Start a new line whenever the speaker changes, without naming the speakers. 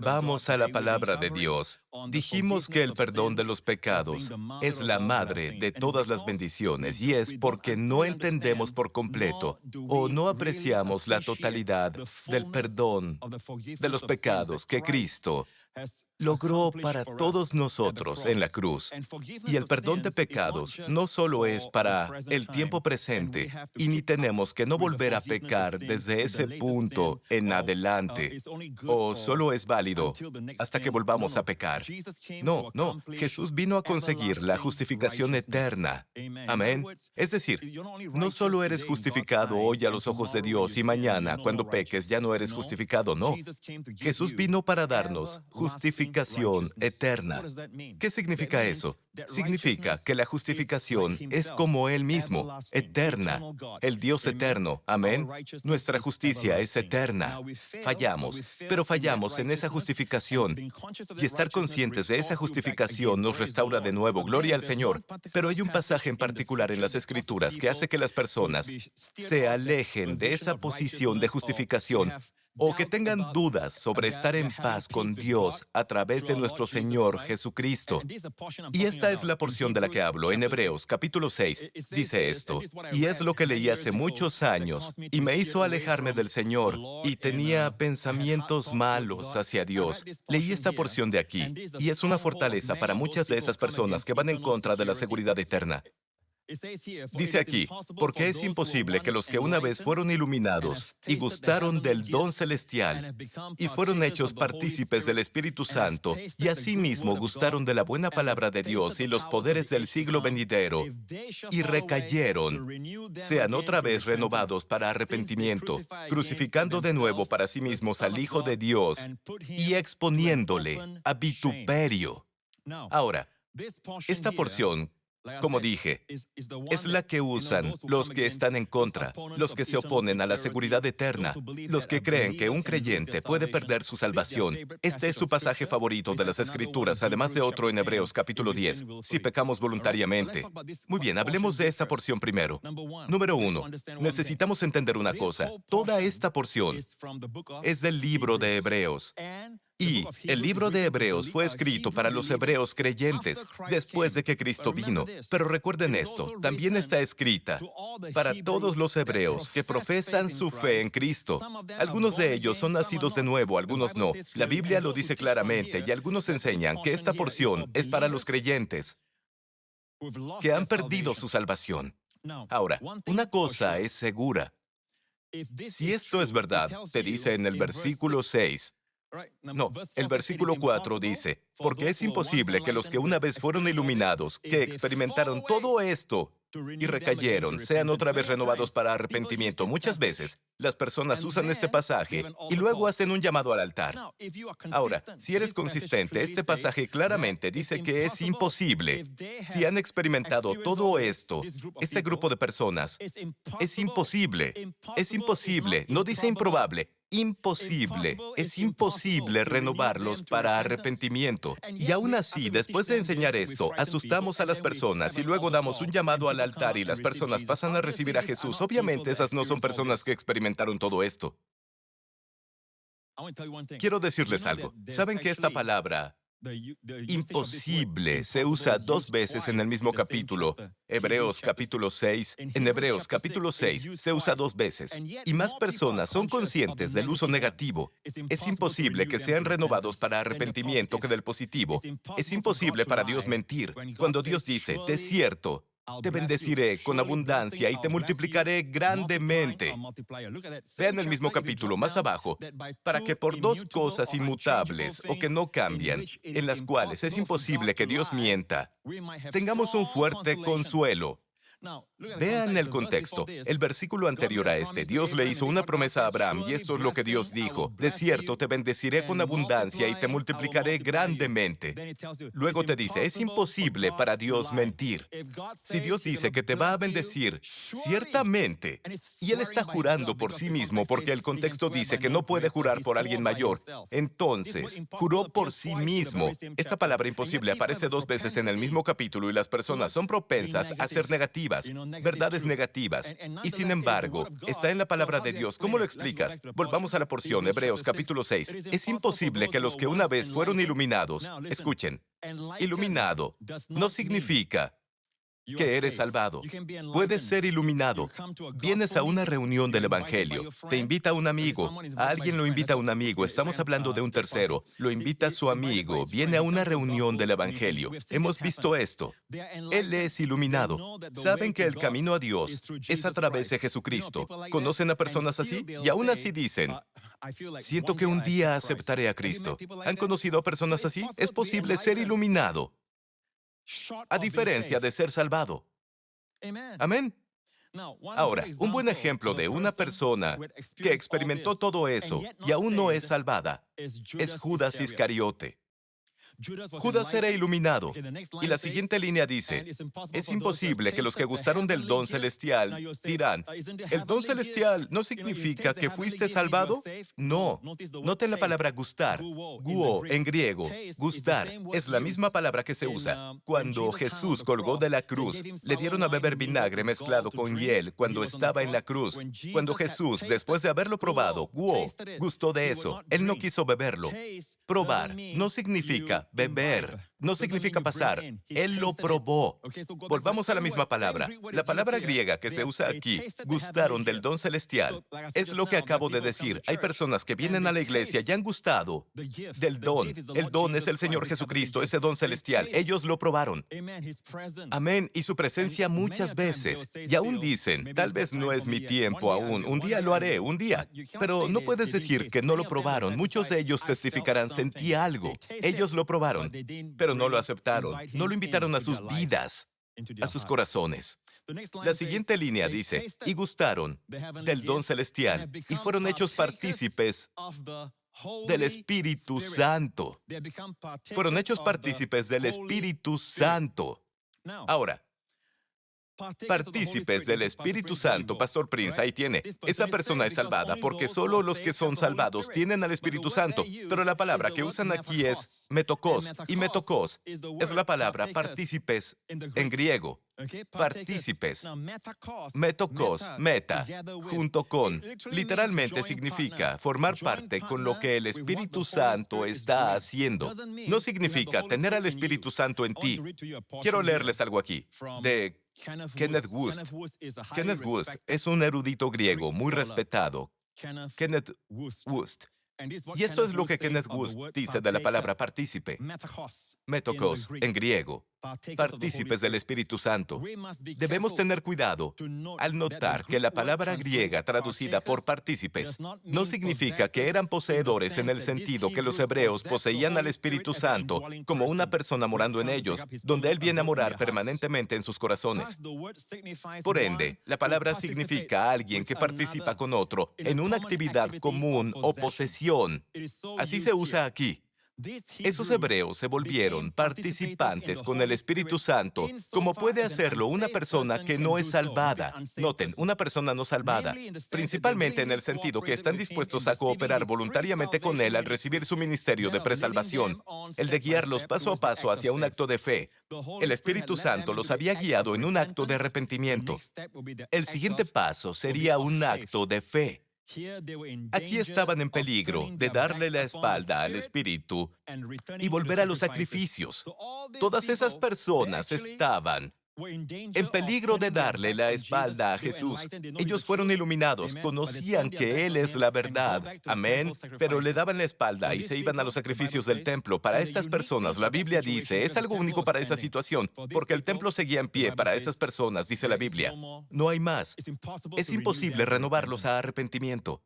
Vamos a la palabra de Dios. Dijimos que el perdón de los pecados es la madre de todas las bendiciones y es porque no entendemos por completo o no apreciamos la totalidad del perdón de los pecados que Cristo logró para todos nosotros en la cruz. Y el perdón de pecados no solo es para el tiempo presente, y ni tenemos que no volver a pecar desde ese punto en adelante, o solo es válido hasta que volvamos a pecar. No, no, Jesús vino a conseguir la justificación eterna. Amén. Es decir, no solo eres justificado hoy a los ojos de Dios y mañana, cuando peques, ya no eres justificado, no. Jesús vino para darnos justificación eterna. ¿Qué significa eso? Significa que la justificación es como Él mismo, eterna, el Dios eterno. Amén. Nuestra justicia es eterna. Fallamos, pero fallamos en esa justificación. Y estar conscientes de esa justificación nos restaura de nuevo. Gloria al Señor. Pero hay un pasaje en particular en las Escrituras que hace que las personas se alejen de esa posición de justificación o que tengan dudas sobre estar en paz con Dios a través de nuestro Señor Jesucristo. Y esta es la porción de la que hablo en Hebreos capítulo 6. Dice esto, y es lo que leí hace muchos años, y me hizo alejarme del Señor, y tenía pensamientos malos hacia Dios. Leí esta porción de aquí, y es una fortaleza para muchas de esas personas que van en contra de la seguridad eterna. Dice aquí, porque es imposible que los que una vez fueron iluminados y gustaron del don celestial y fueron hechos partícipes del Espíritu Santo y asimismo gustaron de la buena palabra de Dios y los poderes del siglo venidero y recayeron, sean otra vez renovados para arrepentimiento, crucificando de nuevo para sí mismos al Hijo de Dios y exponiéndole a vituperio. Ahora, esta porción, como dije, es la que usan los que están en contra, los que se oponen a la seguridad eterna, los que creen que un creyente puede perder su salvación. Este es su pasaje favorito de las Escrituras, además de otro en Hebreos capítulo 10, si pecamos voluntariamente. Muy bien, hablemos de esta porción primero. Número 1, necesitamos entender una cosa. Toda esta porción es del libro de Hebreos. Y el libro de Hebreos fue escrito para los hebreos creyentes después de que Cristo vino. Pero recuerden esto, también está escrita para todos los hebreos que profesan su fe en Cristo. Algunos de ellos son nacidos de nuevo, algunos no. La Biblia lo dice claramente y algunos enseñan que esta porción es para los creyentes que han perdido su salvación. Ahora, una cosa es segura. Si esto es verdad, te dice en el versículo 6, no, el versículo 4 dice, porque es imposible que los que una vez fueron iluminados, que experimentaron todo esto y recayeron, sean otra vez renovados para arrepentimiento. Muchas veces, las personas usan este pasaje y luego hacen un llamado al altar. Ahora, si eres consistente, este pasaje claramente dice que es imposible. Si han experimentado todo esto, este grupo de personas, es imposible, no dice improbable. Imposible, es imposible renovarlos para arrepentimiento. Y aún así, después de enseñar esto, asustamos a las personas y luego damos un llamado al altar y las personas pasan a recibir a Jesús. Obviamente, esas no son personas que experimentaron todo esto. Quiero decirles algo. ¿Saben que esta palabra imposible se usa 2 veces en el mismo capítulo? Hebreos capítulo 6. En Hebreos capítulo 6 se usa 2 veces. Y más personas son conscientes del uso negativo. Es imposible que sean renovados para arrepentimiento que del positivo. Es imposible para Dios mentir. Cuando Dios dice, de cierto, te bendeciré con abundancia y te multiplicaré grandemente. Vean el mismo capítulo más abajo, para que por 2 cosas inmutables o que no cambian, en las cuales es imposible que Dios mienta, tengamos un fuerte consuelo. Vean el contexto. El versículo anterior a este, Dios le hizo una promesa a Abraham y esto es lo que Dios dijo. De cierto, te bendeciré con abundancia y te multiplicaré grandemente. Luego te dice, es imposible para Dios mentir. Si Dios dice que te va a bendecir, ciertamente, y Él está jurando por sí mismo porque el contexto dice que no puede jurar por alguien mayor, entonces, juró por sí mismo. Esta palabra imposible aparece 2 veces en el mismo capítulo y las personas son propensas a ser negativas negativas, verdades negativas. Y sin embargo, está en la palabra de Dios. ¿Cómo lo explicas? Volvamos a la porción, Hebreos capítulo 6. Es imposible que los que una vez fueron iluminados, escuchen, iluminado no significa que eres salvado. Puedes ser iluminado. Vienes a una reunión del Evangelio. Te invita un amigo. A alguien lo invita a un amigo. Estamos hablando de un tercero. Lo invita a su amigo. Viene a una reunión del Evangelio. Hemos visto esto. Él es iluminado. Saben que el camino a Dios es a través de Jesucristo. ¿Conocen a personas así? Y aún así dicen, siento que un día aceptaré a Cristo. ¿Han conocido a personas así? Es posible ser iluminado, a diferencia de ser salvado. Amén. Ahora, un buen ejemplo de una persona que experimentó todo eso y aún no es salvada es Judas Iscariote. Judas era iluminado. Y la siguiente línea dice, es imposible que los que gustaron del don celestial dirán, ¿el don celestial no significa que fuiste salvado? No. Noten la palabra gustar. Guo, en griego. Gustar es la misma palabra que se usa cuando Jesús colgó de la cruz. Le dieron a beber vinagre mezclado con hiel cuando estaba en la cruz. Cuando Jesús, después de haberlo probado, guo, gustó de eso. Él no quiso beberlo. Probar no significa beber, no significa pasar. Él lo probó. Volvamos a la misma palabra. La palabra griega que se usa aquí, gustaron del don celestial, es lo que acabo de decir. Hay personas que vienen a la iglesia y han gustado del don. El don es el Señor Jesucristo, ese don celestial. Ellos lo probaron. Amén. Y su presencia muchas veces. Y aún dicen, tal vez no es mi tiempo aún. Un día lo haré, un día. Pero no puedes decir que no lo probaron. Muchos de ellos testificarán, sentí algo. Ellos lo probaron, pero no lo aceptaron. No lo invitaron a sus vidas, a sus corazones. La siguiente línea dice, y gustaron del don celestial y fueron hechos partícipes del Espíritu Santo. Fueron hechos partícipes del Espíritu Santo. Ahora, partícipes del Espíritu Santo, Pastor Prince, ahí tiene. Esa persona es salvada porque solo los que son salvados tienen al Espíritu Santo. Pero la palabra que usan aquí es metokos, y metokos es la palabra partícipes en griego. Partícipes. Metokos, meta, junto con, literalmente significa formar parte con lo que el Espíritu Santo está haciendo. No significa tener al Espíritu Santo en ti. Quiero leerles algo aquí, de Kenneth Wuest. Kenneth Wuest es un erudito griego muy respetado. Kenneth Wuest. Y esto es lo que Kenneth Wuest dice de la palabra partícipe. Metokos, en griego. Partícipes del Espíritu Santo. Debemos tener cuidado al notar que la palabra griega traducida por partícipes no significa que eran poseedores en el sentido que los hebreos poseían al Espíritu Santo como una persona morando en ellos, donde Él viene a morar permanentemente en sus corazones. Por ende, la palabra significa alguien que participa con otro en una actividad común o posesión. Así se usa aquí. Esos hebreos se volvieron participantes con el Espíritu Santo, como puede hacerlo una persona que no es salvada. Noten, una persona no salvada, principalmente en el sentido que están dispuestos a cooperar voluntariamente con Él al recibir su ministerio de presalvación, el de guiarlos paso a paso hacia un acto de fe. El Espíritu Santo los había guiado en un acto de arrepentimiento. El siguiente paso sería un acto de fe. Aquí estaban en peligro de darle la espalda al Espíritu y volver a los sacrificios. Todas esas personas estaban en peligro de darle la espalda a Jesús. Ellos fueron iluminados, conocían que Él es la verdad. Amén. Pero le daban la espalda y se iban a los sacrificios del templo. Para estas personas, la Biblia dice, es algo único para esa situación, porque el templo seguía en pie para esas personas, dice la Biblia. No hay más. Es imposible renovarlos a arrepentimiento.